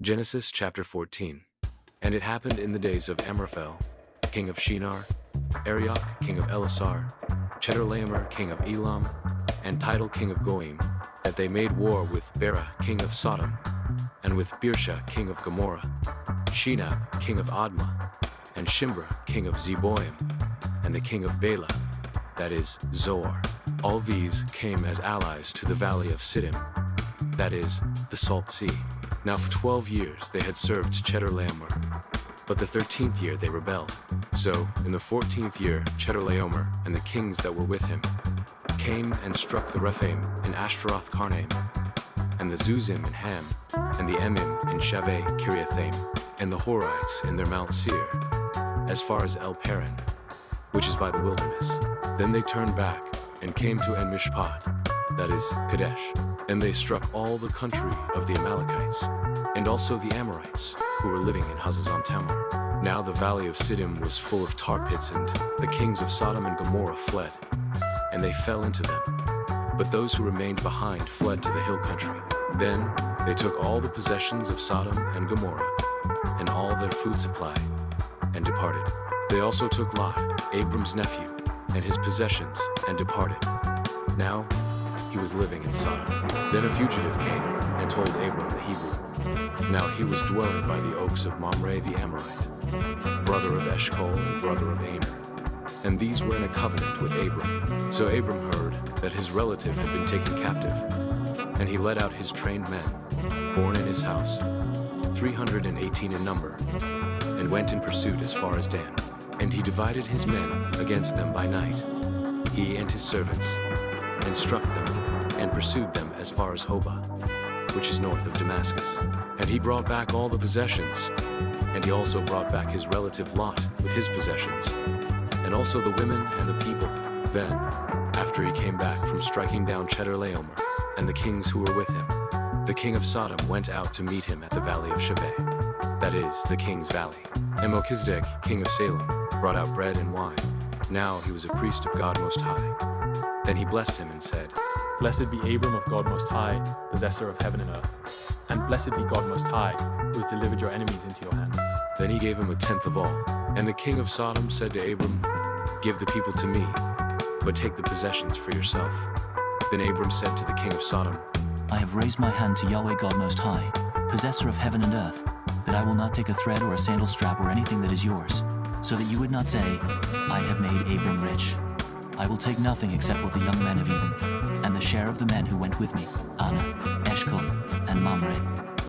Genesis chapter 14. And it happened in the days of Amraphel, king of Shinar, Arioch, king of Elasar, Chedorlaomer, king of Elam, and Tidal, king of Goim, that they made war with Bera, king of Sodom, and with Birsha, king of Gomorrah, Shinab, king of Admah, and Shimbra, king of Zeboim, and the king of Bela, that is, Zoar. All these came as allies to the valley of Siddim, that is, the Salt Sea. Now for 12 years they had served Chedorlaomer, but the 13th year they rebelled. So, in the 14th year, Chedorlaomer and the kings that were with him came and struck the Rephaim in Ashtaroth Karnaim, and the Zuzim in Ham, and the Emim in Shaveh Kiriathaim, and the Horites in their Mount Seir, as far as El Paran, which is by the wilderness. Then they turned back and came to En Mishpat, that is, Kadesh, and they struck all the country of the Amalekites, and also the Amorites, who were living in Hazazon Tamar. Now the valley of Siddim was full of tar pits, and the kings of Sodom and Gomorrah fled, and they fell into them. But those who remained behind fled to the hill country. Then they took all the possessions of Sodom and Gomorrah, and all their food supply, and departed. They also took Lot, Abram's nephew, and his possessions, and departed. Now he was living in Sodom. Then a fugitive came and told Abram the Hebrew. Now he was dwelling by the oaks of Mamre the Amorite, brother of Eshcol and brother of Aner. And these were in a covenant with Abram. So Abram heard that his relative had been taken captive, and he led out his trained men, born in his house, 318 in number, and went in pursuit as far as Dan. And he divided his men against them by night, he and his servants, and struck them, and pursued them as far as Hobah, which is north of Damascus. And he brought back all the possessions, and he also brought back his relative Lot with his possessions, and also the women and the people. Then, after he came back from striking down Chedorlaomer and the kings who were with him, the king of Sodom went out to meet him at the valley of Shaveh, that is, the king's valley. And Melchizedek, king of Salem, brought out bread and wine. Now he was a priest of God Most High. Then he blessed him and said, Blessed be Abram of God Most High, possessor of heaven and earth. And blessed be God Most High, who has delivered your enemies into your hand. Then he gave him a tenth of all. And the king of Sodom said to Abram, Give the people to me, but take the possessions for yourself. Then Abram said to the king of Sodom, I have raised my hand to Yahweh God Most High, possessor of heaven and earth, that I will not take a thread or a sandal strap or anything that is yours, so that you would not say, I have made Abram rich. I will take nothing except what the young men have eaten, and the share of the men who went with me, Anna, Eshcol, and Mamre.